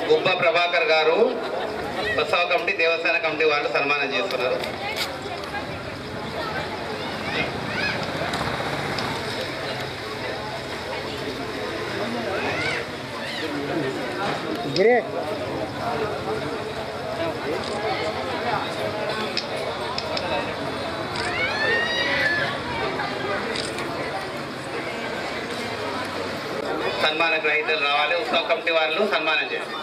గుబ్బ ప్రభాకర్ గారు ఉత్సవ కమిటీ దేవస్థాన కమిటీ వాళ్ళు సన్మానం చేస్తున్నారు. సన్మాన గ్రహీతలు రావాలి, ఉత్సవ కమిటీ వాళ్ళు సన్మానం చేయాలి.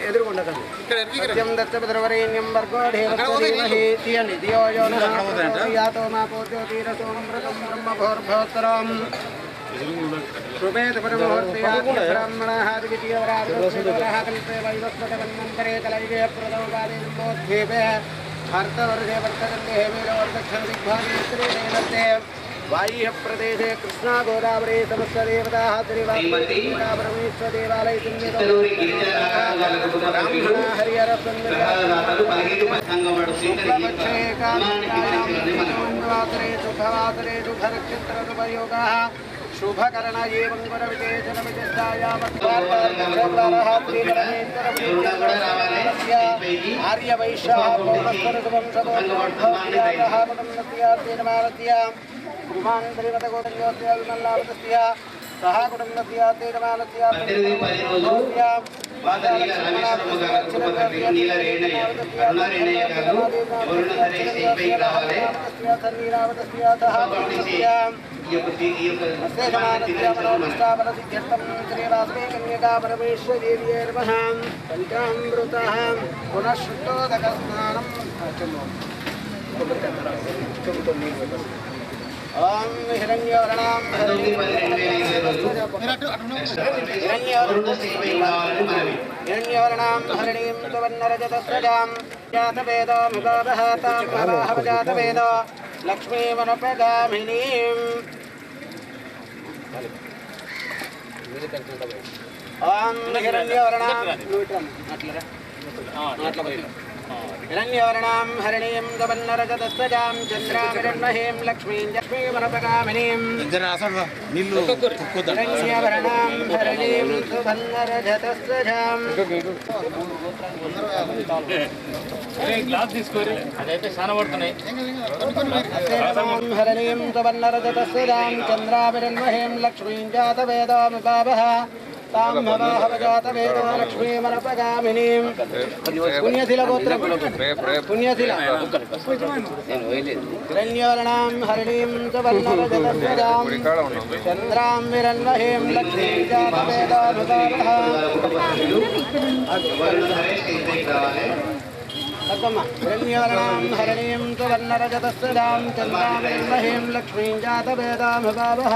ఎదుర్కొండకండి దత్తపద్రవరేణ్యం వర్గో తీయండి బ్రహ్మభోర్భోత్తరం బ్రాహ్మణాదివితీయవరాకల్పే కలైగే ప్రదోపాదేవోద్భేపే భర్తవర్షే వర్తకండే హేమేలవర్దక్షణ దిగ్భాగే बाह्य प्रदेशे कृष्णा गोदावरी समस्त देवता परमेश्वर देवालय हरिहर शुभवासरे शुभनक्षत्र शुभकरण एवं विशेषण आर्य वैश्य सह कुटुंबस्य तीर्मानस्य पंचामृतः पुनः शुद्धोदकस्नानम् ओम हिरण्यवर्णां हिरण्यवर्णां हरिणीं सुवर्णरजतस्रजां जातवेदो मुगावहतां महावजातवेदो लक्ष्मीमनुपगामिनीम् ओम हिरण्यवर्णां हरिणीं गवन्नरजतस्रजां चन्द्रामिरण्महीं लक्ष्मीं लक्ष्मीमनुपगामिनीं हिरण्यवर्णां हरिणीं सुवन्नरजतस्रजां हरिणीं सुवन्नरजतस्रजां चन्द्रामिरण्महीं लक्ष्मीं जातवेदोमुपावह तां भवाहवजातवेदो लक्ष्मीमनुपगामिनीं पुण्यशिला गोत्र पुण्यशिला हिरण्यवर्णां हरिणीं सुवर्णरजतस्रजां चन्द्रां विरण्महीं लक्ष्मीं जातवेदोमुपावह हिरण्यवर्णां हरिणीं सुवर्णरजतस्रजां चन्द्रां विरण्महीं लक्ष्मीं जातवेदोमुपावह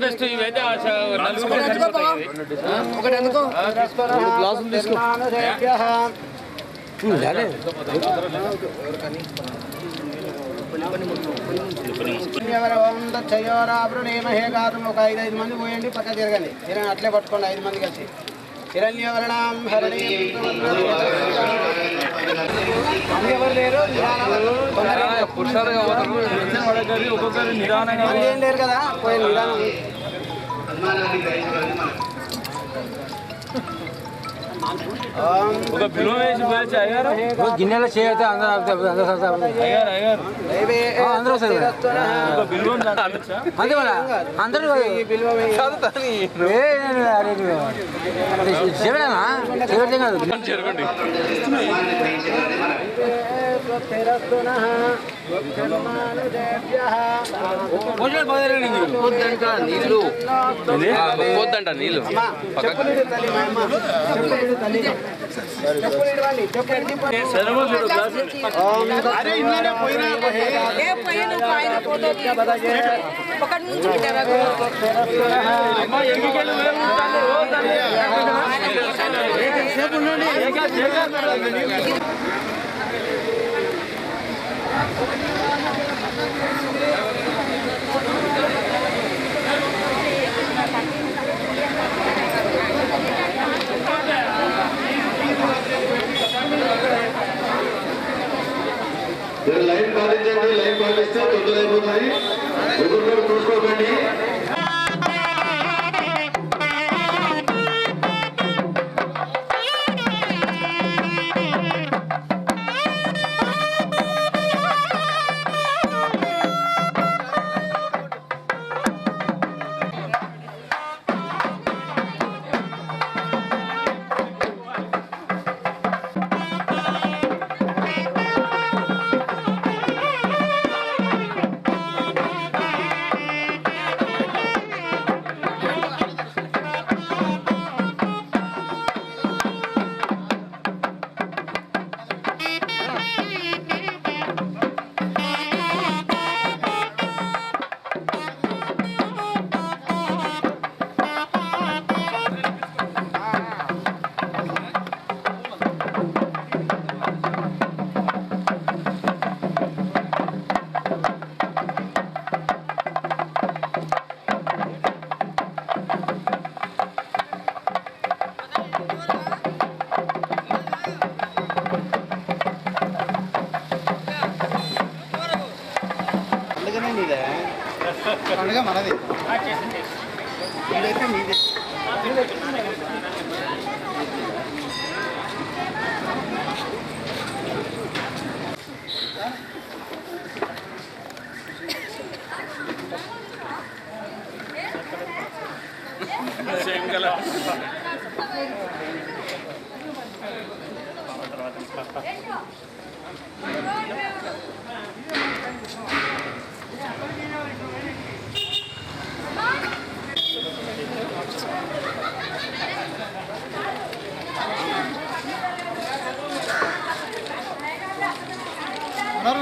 బెస్ట్ ఇవైతే గ్లాసులు తీసుకో చయోరావృణేమహే గాతం ఒక 5 మంది పోయండి పక్క తిరగండి అట్లే పట్టుకోండి 5 మంది కలిసి हिरण्यवर्णां हरिणीं ఎవరు లేరు ఏం లేరు కదా పోయి నిదానం గిన్నెలో చేయతే అందరూ అందరూ నీళ్ళు పోద్దంట నీళ్ళు లైన్ పాటించండి లైన్ పాటిస్తే తొందర అయిపోతుంది ఒకరు చూసుకోకండి పండుగ మనది ఇదైతే మీదే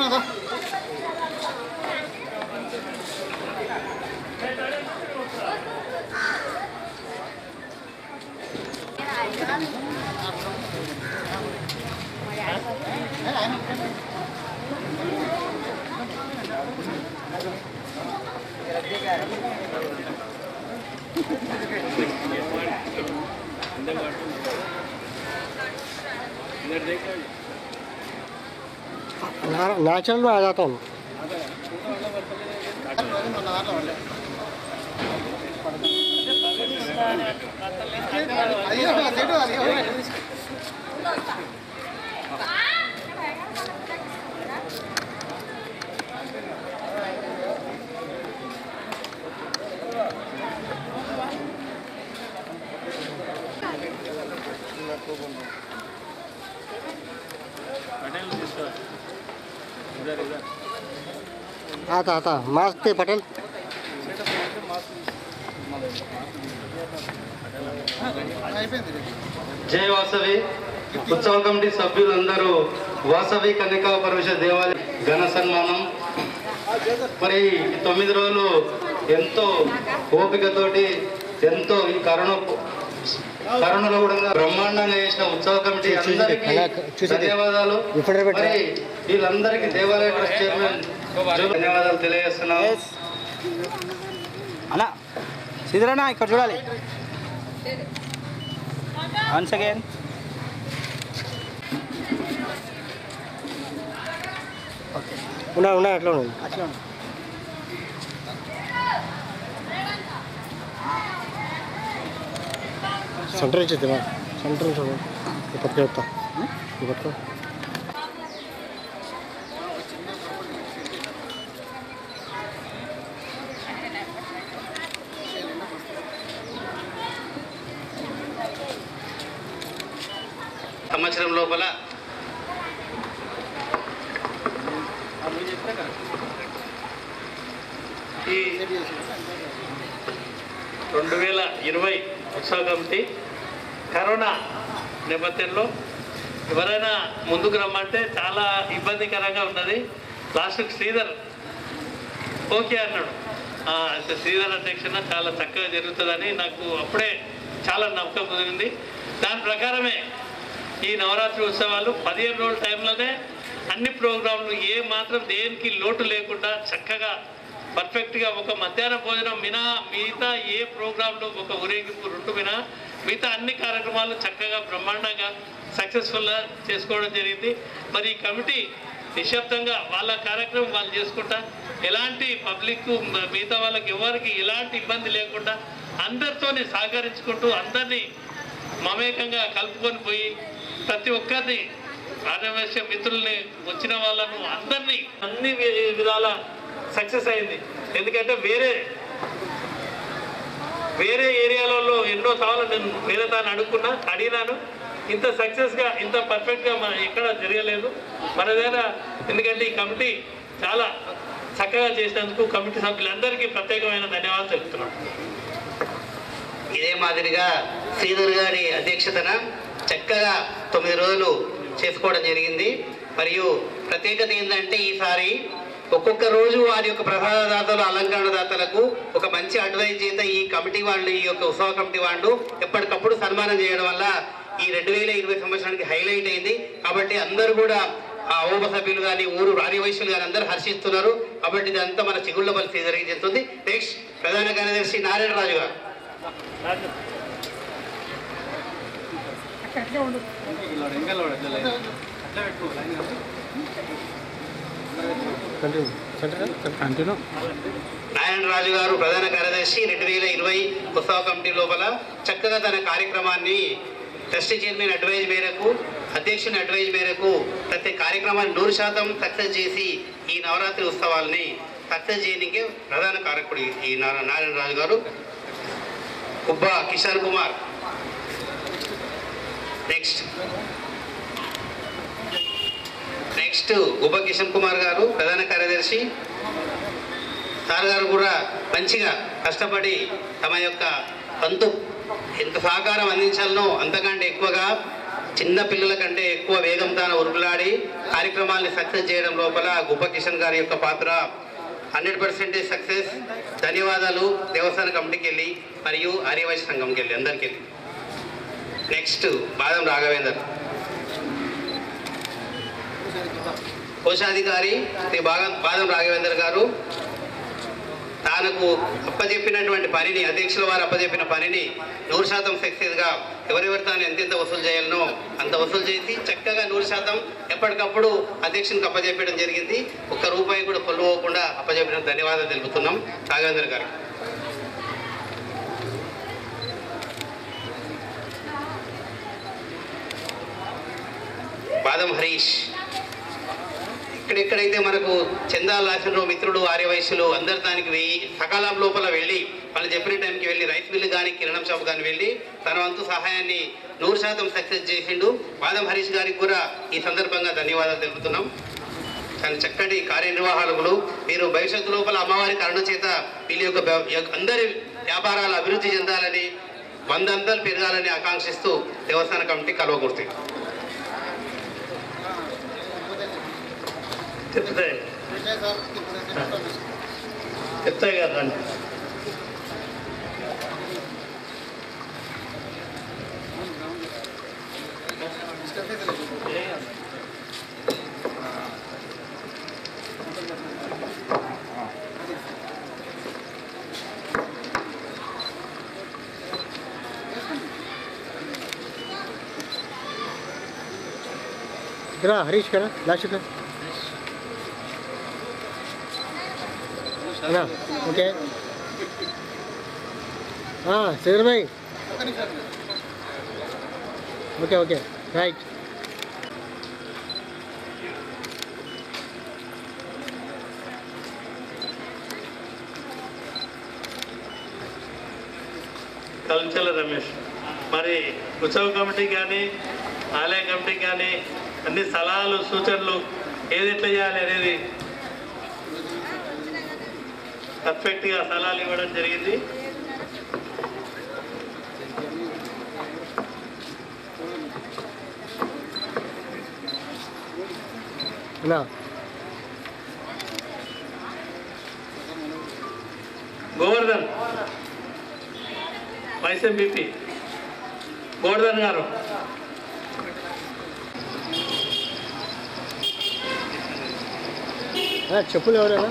నదా नेचुरल में आ जाता हूँ आता मस्त पटेल జై వాసవి ఉత్సవ కమిటీ సభ్యులందరూ వాసవి కన్యకా పరమేశ్వర దేవాలయ ఘన సన్మానం. మరి 9 రోజులు ఎంతో ఓపికతోటి ఎంతో ఈ కరోనాలో కూడా బ్రహ్మాండంగా చేసిన ఉత్సవ కమిటీ అందరికీ ధన్యవాదాలు. మరి వీళ్ళందరికీ దేవాలయ ట్రస్ట్ చైర్మన్ ధన్యవాదాలు తెలియజేస్తున్నాం. అన్నా సిద్ధరన్నా ఇక్కడ చూడాలి వన్స్ అగైన్. ఉన్నా అట్లా ఉన్నాయి అట్లా సెంటర్ ఇచ్చేద్దా సెంటర్ పట్టుకెళ్తా పట్టుకో సంవత్సరం లోపల ఈ 2020 ఉత్సవ కమిటీ కరోనా నేపథ్యంలో ఎవరైనా ముందుకు రమ్మంటే చాలా ఇబ్బందికరంగా ఉన్నది. లాస్ట్కి శ్రీధర్ ఓకే అన్నాడు. శ్రీధర్ అధ్యక్షన చాలా చక్కగా జరుగుతుందని నాకు అప్పుడే చాలా నమ్మకం కుదిరింది. దాని ప్రకారమే ఈ నవరాత్రి ఉత్సవాలు 15 రోజుల టైంలోనే అన్ని ప్రోగ్రాంలు ఏ మాత్రం దేనికి లోటు లేకుండా చక్కగా పర్ఫెక్ట్గా ఒక మధ్యాహ్న భోజనం మిగతా ఏ ప్రోగ్రాంలు ఒక ఊరేగింపు 2 మిగతా అన్ని కార్యక్రమాలు చక్కగా బ్రహ్మాండంగా సక్సెస్ఫుల్గా చేసుకోవడం జరిగింది. మరి ఈ కమిటీ నిశ్శబ్దంగా వాళ్ళ కార్యక్రమం వాళ్ళు చేసుకుంటా ఎలాంటి పబ్లిక్ మిగతా వాళ్ళకి ఎవరికి ఎలాంటి ఇబ్బంది లేకుండా అందరితోని సహకరించుకుంటూ అందరినీ మమేకంగా కలుపుకొని పోయి ప్రతి ఒక్కరిని ఆర్యవైశ్య మిత్రుల్ని వచ్చిన వాళ్ళను అందరినీ అన్ని విధాల సక్సెస్ అయింది. ఎందుకంటే వేరే ఏరియాలలో ఎన్నో సార్లు నేను వేరే తాను అడిగినాను. ఇంత సక్సెస్గా ఇంత పర్ఫెక్ట్గా మన ఎక్కడ జరగలేదు మన దగ్గర. ఎందుకంటే ఈ కమిటీ చాలా చక్కగా చేసినందుకు కమిటీ సభ్యులందరికీ ప్రత్యేకమైన ధన్యవాదాలు తెలుపుతున్నాను. ఇదే మాదిరిగా శ్రీధర్ గారి అధ్యక్షతన చక్కగా 9 రోజులు చేసుకోవడం జరిగింది. మరియు ప్రత్యేకత ఏంటంటే ఈసారి ఒక్కొక్క రోజు వారి యొక్క ప్రసాదదాతలు అలంకరణదాతలకు ఒక మంచి అడ్వైజ్ చేత ఈ కమిటీ వాళ్ళు ఈ యొక్క ఉత్సవ కమిటీ వాళ్ళు ఎప్పటికప్పుడు సన్మానం చేయడం వల్ల ఈ 2020 సంవత్సరానికి హైలైట్ అయింది. కాబట్టి అందరూ కూడా ఆ ఓప సభ్యులు కానీ ఊరు ఆర్యవైశ్యులు కానీ అందరూ హర్షిస్తున్నారు. కాబట్టి ఇదంతా మన చిగుళ్ళపల్లి శ్రీధర్కి చెందుతుంది. నెక్స్ట్ ప్రధాన కార్యదర్శి నారాయణ రాజు గారు. నారాయణ రాజు గారు ప్రధాన కార్యదర్శి 2020 ఉత్సవ కమిటీ లోపల చక్కగా తన కార్యక్రమాన్ని ట్రస్ట్ చైర్మన్ అడ్వైజ్ మేరకు అధ్యక్షుని అడ్వైజ్ మేరకు ప్రతి కార్యక్రమాన్ని 100% సక్సెస్ చేసి ఈ నవరాత్రి ఉత్సవాల్ని సక్సెస్ చేయడానికి ప్రధాన కారకుడు ఈ నారాయణ రాజు గారు. కుబ్బా కిషోర్ కుమార్. నెక్స్ట్ గుబ్బా కిషన్ కుమార్ గారు ప్రధాన కార్యదర్శి. సార్ గారు కూడా మంచిగా కష్టపడి తమ యొక్క వంతు ఎంత సహకారం అందించాలనో అంతకంటే ఎక్కువగా చిన్న పిల్లల కంటే ఎక్కువ వేగంతో ఉరుకులాడి కార్యక్రమాల్ని సక్సెస్ చేయడం లోపల గుబ్బా కిషన్ గారి యొక్క పాత్ర 100% సక్సెస్. ధన్యవాదాలు దేవస్థాన కమిటీకి వెళ్ళి మరియు ఆర్యవైశ్య సంఘంకి వెళ్ళి అందరికీ వెళ్ళి. నెక్స్ట్ బాదం రాఘవేందర్, కోశాధికారి శ్రీ బాదం రాఘవేందర్ గారు తనకు అప్పజెప్పినటువంటి పనిని, అధ్యక్షుల వారు అప్పజెప్పిన పనిని 100% సక్సెస్గా ఎవరెవరు తాను ఎంతెంత వసూలు చేయాలనో అంత వసూలు చేసి చక్కగా 100% ఎప్పటికప్పుడు అధ్యక్షునికి అప్పజెప్పడం జరిగింది. ఒక్క రూపాయి కూడా పొల్లుపోకుండా అప్పజెప్పడం ధన్యవాదాలు తెలుపుతున్నాం రాఘవేందర్ గారు. బాదం హరీష్, ఇక్కడెక్కడైతే మనకు చందాలు రాసిన మిత్రుడు ఆర్యవైశ్యులు అందరు దానికి సకాలం లోపల వెళ్ళి వాళ్ళు చెప్పిన టైంకి వెళ్ళి రైస్ మిల్లు కానీ కిరణం షాప్ కానీ వెళ్ళి తన వంతు సహాయాన్ని 100% సక్సెస్ చేసిండు. బాదం హరీష్ గారికి కూడా ఈ సందర్భంగా ధన్యవాదాలు తెలుపుతున్నాం. చాలా చక్కటి కార్యనిర్వాహకులు మీరు. భవిష్యత్తు లోపల అమ్మవారి కరుణ చేత వీళ్ళ యొక్క అందరి వ్యాపారాలు అభివృద్ధి చెందాలని, 100 అంతలు పెరగాలని ఆకాంక్షిస్తూ దేవస్థాన కమిటీ కల్వకుర్తి. చెప్తాయి కదా हरीश करा लास्ट का ना ओके हाँ शेर भाई ओके ओके राइट కల్చల రమేష్, మరి ఉత్సవ కమిటీ కానీ ఆలయ కమిటీ కానీ అన్ని సలహాలు సూచనలు ఏది ఎట్లా చేయాలి అనేది పర్ఫెక్ట్గా సలహాలు ఇవ్వడం జరిగింది. గోవర్ధన్ వైస్ ఎంపీపీ గోవర్ధన్ గారు, చెప్పులు ఎవరైనా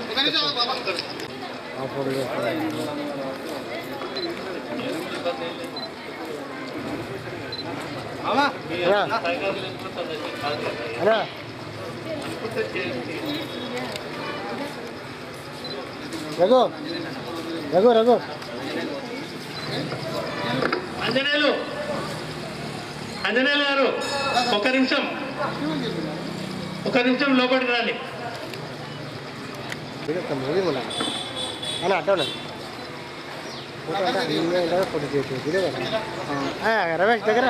రఘు రఘు రఘు అంజనేయులు గారు ఒక నిమిషం లోపలికి రండి. అట్లా ఫోటో చేయొచ్చు రమేష్ దగ్గర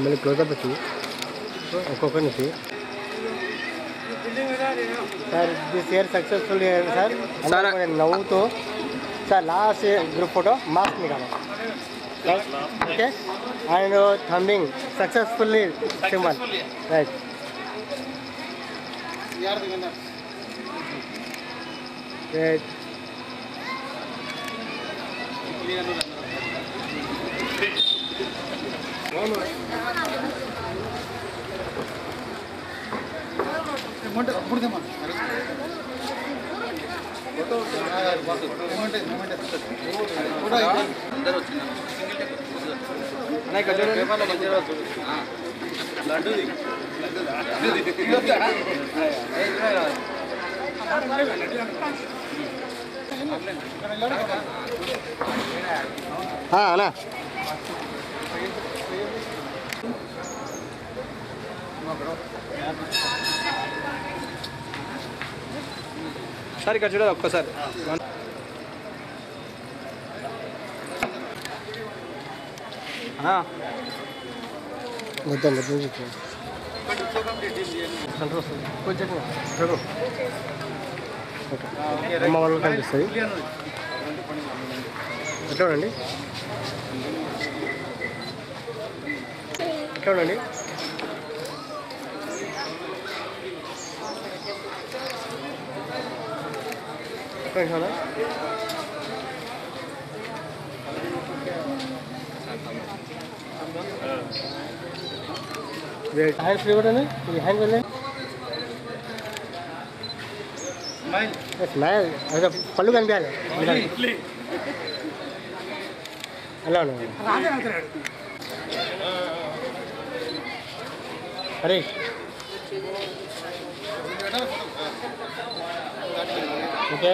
మళ్ళీ క్లోజప్ వచ్చి ఒక్కొక్కరి నుంచి sir this year successful sir నవ్వుతూ sir last group photo mask నికాలో okay and thumbing successfully symbol right right हाँ ना సార్ ఇక్కడ చూడాలి ఒక్కసారి మొత్తం కొంచెం ఓకే అమ్మ వాళ్ళు కనిపిస్తుంది ఎట్లా ఉండండి ఎట్లా ఉండండి హ్యాండ్ ఫ్రీ కూడా హ్యాండ్ వెళ్ళండి స్మైల్ అదే పళ్ళు కనిపించాలి ఎలా ఉన్నాయి అరే ఓకే